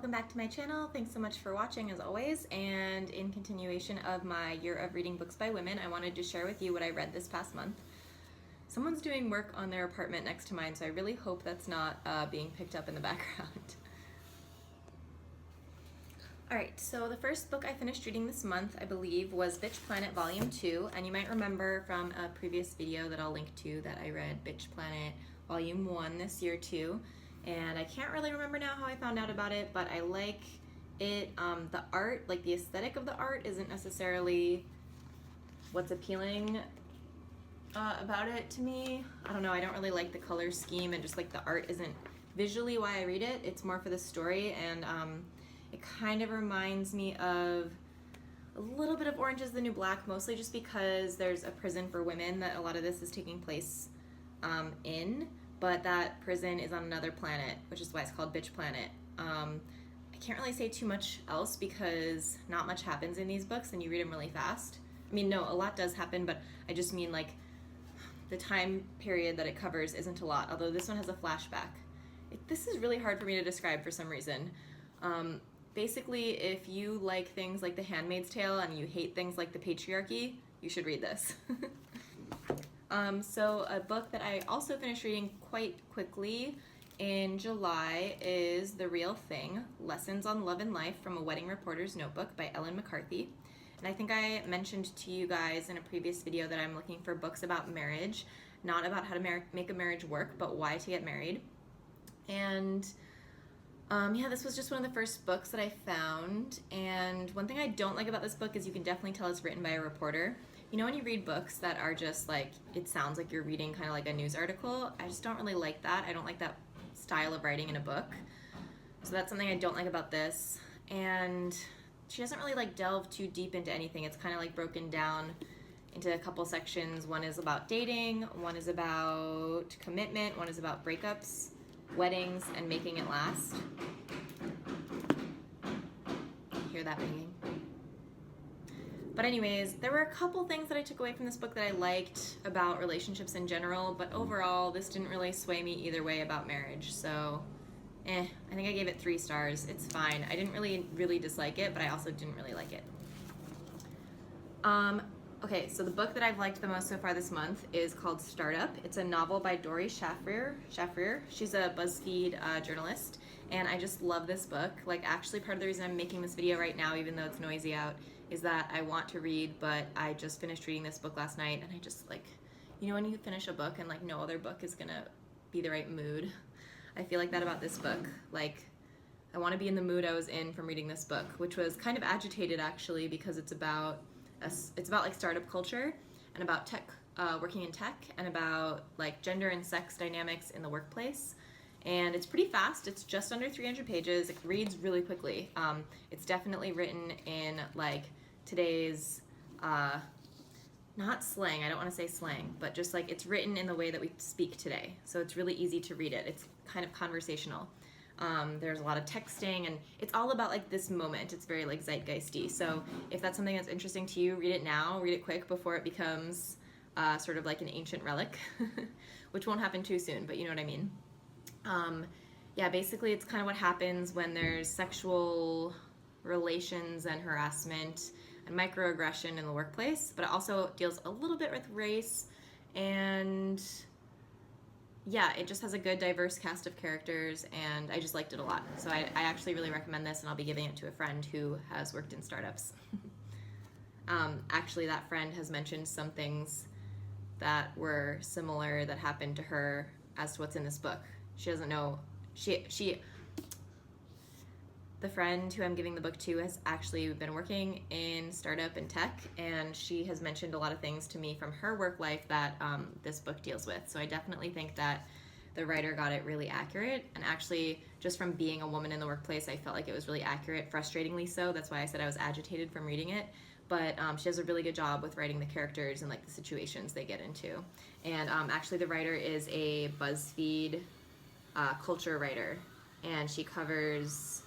welcome back to my channel. Thanks so much for watching as always, and in continuation of my year of reading books by women, I wanted to share with you what I read this past month. Someone's doing work on their apartment next to mine, so I really hope that's not being picked up in the background. Alright, so the first book I finished reading this month, I believe, was Bitch Planet Volume 2, and you might remember from a previous video that I'll link to that I read Bitch Planet Volume 1 this year too, and I can't really remember now how I found out about it, but I like it. The art, like the aesthetic of the art, isn't necessarily what's appealing about it to me. I don't know, I don't really like the color scheme, and just like the art isn't visually why I read it. It's more for the story, and it kind of reminds me of a little bit of Orange is the New Black, mostly just because there's a prison for women that a lot of this is taking place in, but that prison is on another planet, which is why it's called Bitch Planet. I can't really say too much else because not much happens in these books and you read them really fast. I mean, no, a lot does happen, but I just mean like the time period that it covers isn't a lot, although this one has a flashback. This is really hard for me to describe for some reason. Basically, if you like things like The Handmaid's Tale and you hate things like the patriarchy, you should read this. So a book that I also finished reading quite quickly in July is The Real Thing, Lessons on Love and Life from a Wedding Reporter's Notebook by Ellen McCarthy. And I think I mentioned to you guys in a previous video that I'm looking for books about marriage, not about how to make a marriage work, but why to get married. And yeah, this was just one of the first books that I found, and one thing I don't like about this book is you can definitely tell it's written by a reporter. You know when you read books that are just like, it sounds like you're reading kind of like a news article? I just don't really like that. I don't like that style of writing in a book. So that's something I don't like about this. And she doesn't really like delve too deep into anything. It's kind of like broken down into a couple sections. One is about dating, one is about commitment, one is about breakups, weddings, and making it last. Hear that banging? But anyways, there were a couple things that I took away from this book that I liked about relationships in general, but overall this didn't really sway me either way about marriage, so I think I gave it 3 stars. It's fine. I didn't really dislike it, but I also didn't really like it. Okay, so the book that I've liked the most so far this month is called Startup. It's a novel by Dori Shafrir. She's a BuzzFeed journalist, and I just love this book. Like, actually, part of the reason I'm making this video right now, even though it's noisy out, is that I want to read, but I just finished reading this book last night, and I just, like, you know when you finish a book and, like, no other book is gonna be the right mood? I feel like that about this book. Like, I want to be in the mood I was in from reading this book, which was kind of agitated, actually, because it's about like startup culture and about tech, working in tech, and about like gender and sex dynamics in the workplace. And it's pretty fast. It's just under 300 pages. It reads really quickly. It's definitely written in like today's, not slang, I don't want to say slang, but just like it's written in the way that we speak today. So it's really easy to read it. It's kind of conversational. There's a lot of texting, and it's all about like this moment. It's very like zeitgeisty. So if that's something that's interesting to you, read it now, read it quick before it becomes sort of like an ancient relic, which won't happen too soon, but you know what I mean. Yeah, basically it's kind of what happens when there's sexual relations and harassment and microaggression in the workplace, but it also deals a little bit with race, and yeah, it just has a good diverse cast of characters, and I just liked it a lot. So I actually really recommend this, and I'll be giving it to a friend who has worked in startups. Actually, that friend has mentioned some things that were similar that happened to her as to what's in this book. She doesn't know, the friend who I'm giving the book to has actually been working in startup and tech, and she has mentioned a lot of things to me from her work life that this book deals with. So I definitely think that the writer got it really accurate, and actually just from being a woman in the workplace, I felt like it was really accurate, frustratingly so. That's why I said I was agitated from reading it. But she does a really good job with writing the characters and like the situations they get into. And actually the writer is a BuzzFeed culture writer, and she covers,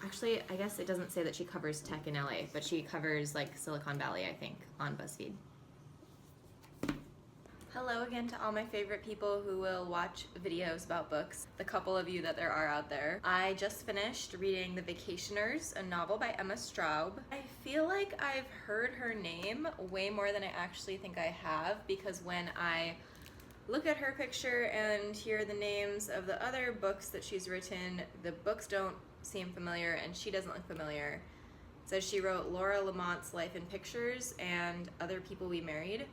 actually, I guess it doesn't say that she covers tech in LA, but she covers like Silicon Valley, I think, on BuzzFeed. Hello. Hello again to all my favorite people who will watch videos about books, the couple of you that there are out there. I just finished reading The Vacationers, a novel by Emma Straub. I feel like I've heard her name way more than I actually think I have, because when I look at her picture and hear the names of the other books that she's written, the books don't seem familiar and she doesn't look familiar. It says she wrote Laura Lamont's Life in Pictures and Other People We Married.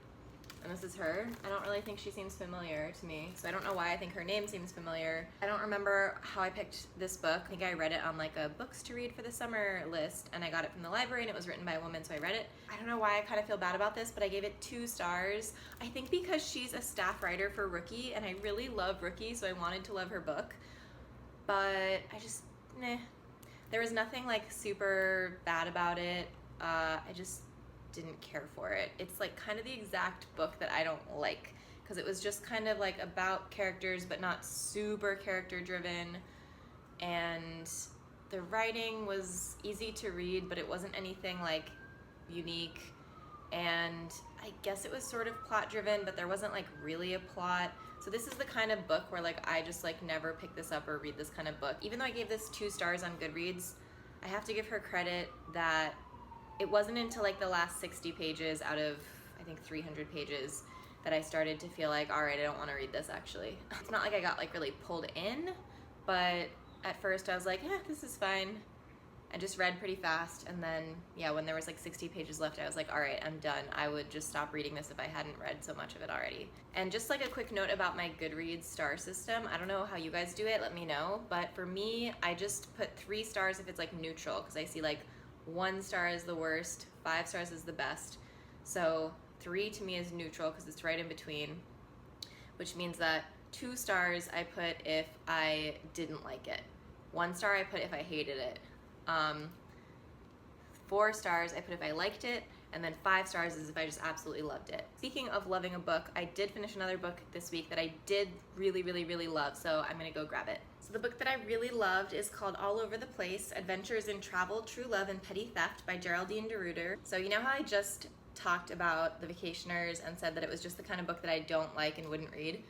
And this is her. I don't really think she seems familiar to me, so I don't know why I think her name seems familiar. I don't remember how I picked this book. I think I read it on like a books to read for the summer list, and I got it from the library and it was written by a woman, so I read it. I don't know why I kind of feel bad about this, but I gave it 2 stars. I think because she's a staff writer for Rookie, and I really love Rookie, so I wanted to love her book. But I just, There was nothing like super bad about it. I just didn't care for it. It's like kind of the exact book that I don't like, because it was just kind of like about characters but not super character driven, and the writing was easy to read but it wasn't anything like unique, and I guess it was sort of plot driven but there wasn't like really a plot. So this is the kind of book where like I just like never pick this up or read this kind of book. Even though I gave this 2 stars on Goodreads, I have to give her credit that it wasn't until like the last 60 pages out of, I think, 300 pages that I started to feel like, all right, I don't want to read this actually. It's not like I got like really pulled in, but at first I was like, yeah, this is fine. I just read pretty fast, and then, yeah, when there was like 60 pages left, I was like, all right, I'm done. I would just stop reading this if I hadn't read so much of it already. And just like a quick note about my Goodreads star system, I don't know how you guys do it, let me know, but for me, I just put 3 stars if it's like neutral, because I see like 1 star is the worst, 5 stars is the best. So 3 to me is neutral because it's right in between, which means that 2 stars I put if I didn't like it. 1 star I put if I hated it. 4 stars I put if I liked it, and then 5 stars is if I just absolutely loved it. Speaking of loving a book, I did finish another book this week that I did really love, so I'm gonna go grab it. So the book that I really loved is called All Over the Place, Adventures in Travel, True Love, and Petty Theft by Geraldine DeRuyter. So you know how I just talked about The Vacationers and said that it was just the kind of book that I don't like and wouldn't read?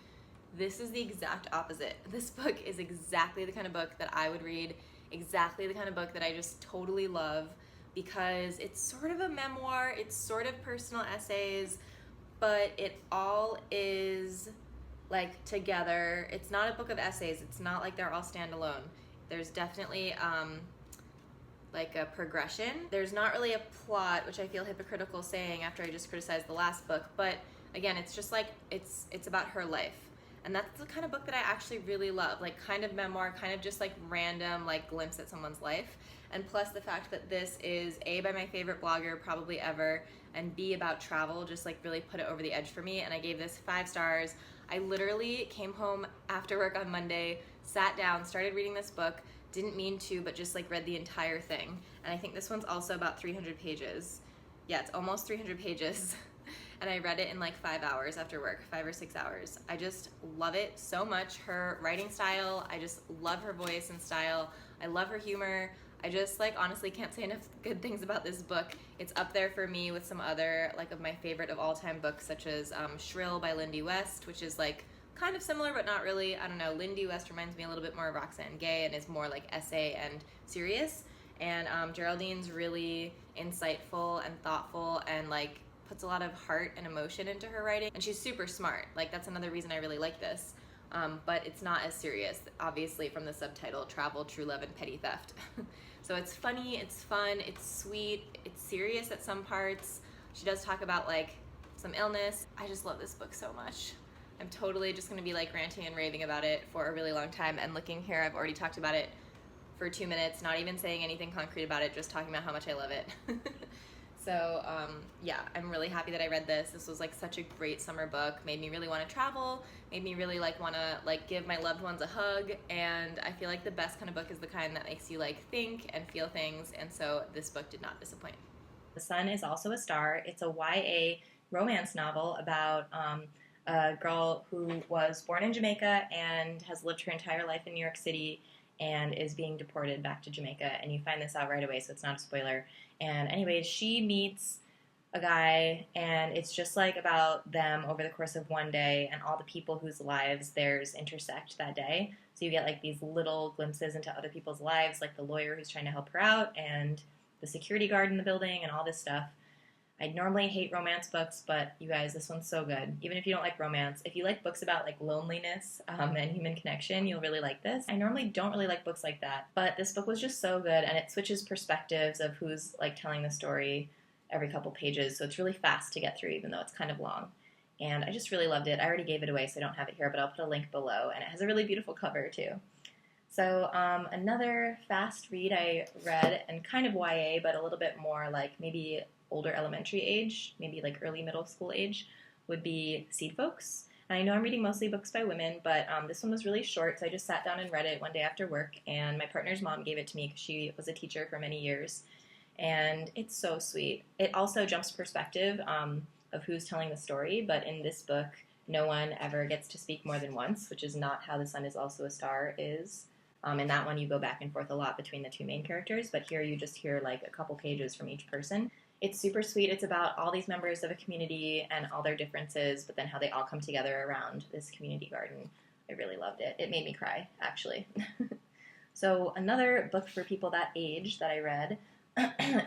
This is the exact opposite. This book is exactly the kind of book that I would read, exactly the kind of book that I just totally love, because it's sort of a memoir, it's sort of personal essays, but it all is like together. It's not a book of essays, it's not like they're all standalone. There's definitely like a progression. There's not really a plot, which I feel hypocritical saying after I just criticized the last book, but again, it's just like, it's about her life. And that's the kind of book that I actually really love, like kind of memoir, kind of just like random like glimpse at someone's life. And plus the fact that this is A, by my favorite blogger probably ever, and B, about travel, just like really put it over the edge for me. And I gave this 5 stars. I literally came home after work on Monday, sat down, started reading this book, didn't mean to, but just like read the entire thing. And I think this one's also about 300 pages. Yeah, it's almost 300 pages. And I read it in like 5 hours after work, 5 or 6 hours. I just love it so much. Her writing style, I just love her voice and style. I love her humor. I just like honestly can't say enough good things about this book. It's up there for me with some other like of my favorite of all time books, such as Shrill by Lindy West, which is like kind of similar but not really. I don't know, Lindy West reminds me a little bit more of Roxane Gay and is more like essay and serious. And Geraldine's really insightful and thoughtful and like puts a lot of heart and emotion into her writing, and she's super smart. Like that's another reason I really like this. But it's not as serious, obviously, from the subtitle, Travel, True Love, and Petty Theft. So it's funny, it's fun, it's sweet, it's serious at some parts. She does talk about like some illness. I just love this book so much. I'm totally just gonna be like ranting and raving about it for a really long time, and looking here, I've already talked about it for 2 minutes, not even saying anything concrete about it, just talking about how much I love it. So yeah, I'm really happy that I read this. This was like such a great summer book. Made me really want to travel, made me really like want to like give my loved ones a hug, and I feel like the best kind of book is the kind that makes you like think and feel things, and so this book did not disappoint. The Sun is Also a Star. It's a YA romance novel about a girl who was born in Jamaica and has lived her entire life in New York City and is being deported back to Jamaica, and you find this out right away, so it's not a spoiler. And anyways, she meets a guy, and it's just like about them over the course of one day and all the people whose lives theirs intersect that day. So you get like these little glimpses into other people's lives, like the lawyer who's trying to help her out and the security guard in the building and all this stuff. I normally hate romance books, but you guys, this one's so good. Even if you don't like romance, if you like books about like loneliness and human connection, you'll really like this. I normally don't really like books like that, but this book was just so good, and it switches perspectives of who's like telling the story every couple pages, so it's really fast to get through, even though it's kind of long. And I just really loved it. I already gave it away, so I don't have it here, but I'll put a link below, and it has a really beautiful cover too. So another fast read I read, and kind of YA, but a little bit more like maybe older elementary age, maybe like early middle school age, would be Seed Folks. And I know I'm reading mostly books by women, but this one was really short, so I just sat down and read it one day after work, and my partner's mom gave it to me because she was a teacher for many years. And it's so sweet. It also jumps perspective of who's telling the story, but in this book, no one ever gets to speak more than once, which is not how The Sun Is Also a Star is. In that one, you go back and forth a lot between the two main characters, but here you just hear like a couple pages from each person. It's super sweet. It's about all these members of a community and all their differences, but then how they all come together around this community garden. I really loved it. It made me cry, actually. So another book for people that age that I read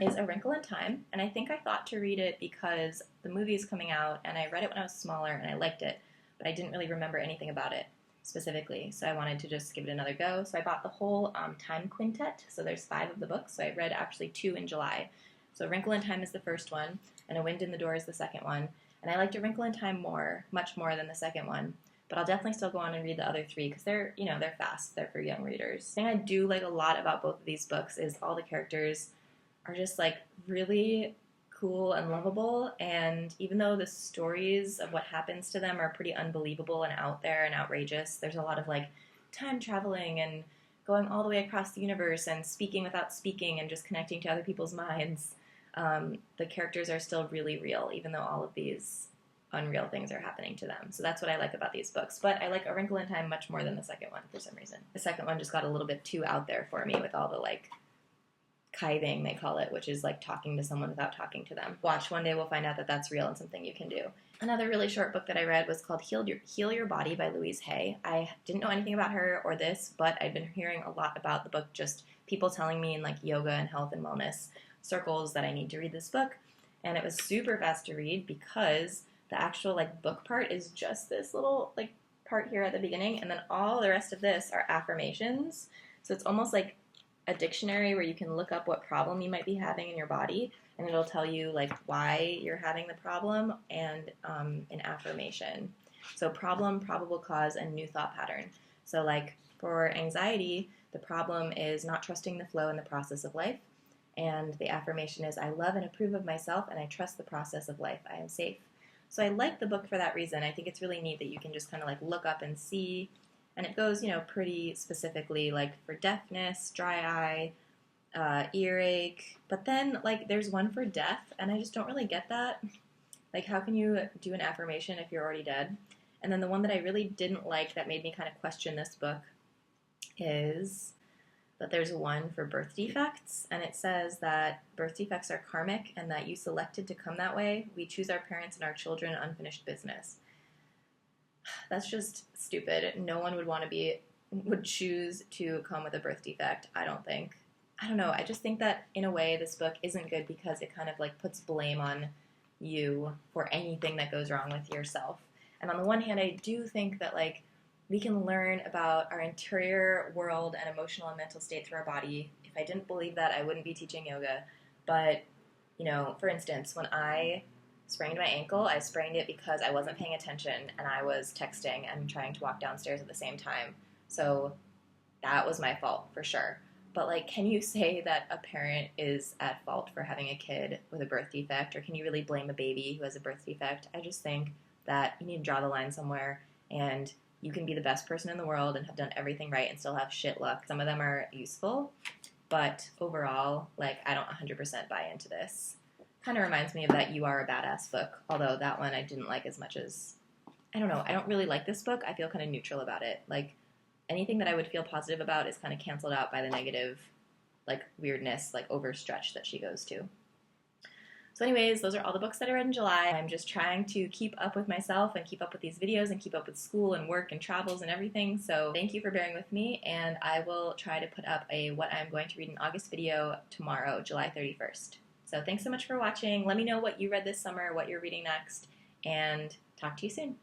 is A Wrinkle in Time, and I think I thought to read it because the movie's coming out, and I read it when I was smaller, and I liked it, but I didn't really remember anything about it specifically, so I wanted to just give it another go. So I bought the whole Time Quintet, so there's 5 of the books, so I read actually 2 in July. So A Wrinkle in Time is the first one, and A Wind in the Door is the second one, and I liked A Wrinkle in Time much more than the second one, but I'll definitely still go on and read the other 3 because they're fast, they're for young readers. The thing I do like a lot about both of these books is all the characters are just like really cool and lovable, and even though the stories of what happens to them are pretty unbelievable and out there and outrageous, there's a lot of like time traveling and going all the way across the universe and speaking without speaking and just connecting to other people's minds. The characters are still really real, even though all of these unreal things are happening to them. So that's what I like about these books. But I like A Wrinkle in Time much more than the second one for some reason. The second one just got a little bit too out there for me with all the like kiving, they call it, which is like talking to someone without talking to them. Watch, one day we'll find out that that's real and something you can do. Another really short book that I read was called Heal Your Body by Louise Hay. I didn't know anything about her or this, but I've been hearing a lot about the book, just people telling me in like yoga and health and wellness circles that I need to read this book. And it was super fast to read because the actual like book part is just this little like part here at the beginning, and then all the rest of this are affirmations. So it's almost like a dictionary where you can look up what problem you might be having in your body, and it'll tell you like why you're having the problem and an affirmation. So problem, probable cause, and new thought pattern. So like for anxiety, the problem is not trusting the flow and the process of life, and the affirmation is I love and approve of myself and I trust the process of life. I am safe. So I like the book for that reason. I think it's really neat that you can just kind of like look up and see. And it goes, pretty specifically, like, for deafness, dry eye, earache. But then, like, there's one for death, and I just don't really get that. Like, how can you do an affirmation if you're already dead? And then the one that I really didn't like that made me kind of question this book is that there's one for birth defects, and it says that birth defects are karmic and that you selected to come that way. We choose our parents and our children, unfinished business. That's just stupid. No one would choose to come with a birth defect, I don't think. I don't know. I just think that in a way this book isn't good because it kind of like puts blame on you for anything that goes wrong with yourself. And on the one hand, I do think that like we can learn about our interior world and emotional and mental state through our body. If I didn't believe that, I wouldn't be teaching yoga. But, for instance, when I sprained my ankle, I sprained it because I wasn't paying attention and I was texting and trying to walk downstairs at the same time. So that was my fault for sure. But like, can you say that a parent is at fault for having a kid with a birth defect, or can you really blame a baby who has a birth defect? I just think that you need to draw the line somewhere, and you can be the best person in the world and have done everything right and still have shit luck. Some of them are useful, but overall, like, I don't 100% buy into this. Kind of reminds me of that You Are a Badass book, although that one I didn't like as much as, I don't know, I don't really like this book. I feel kind of neutral about it. Like, anything that I would feel positive about is kind of canceled out by the negative, like, weirdness, like, overstretch that she goes to. So anyways, those are all the books that I read in July. I'm just trying to keep up with myself and keep up with these videos and keep up with school and work and travels and everything. So thank you for bearing with me, and I will try to put up a what I'm going to read in August video tomorrow, July 31st. So thanks so much for watching. Let me know what you read this summer, what you're reading next, and talk to you soon.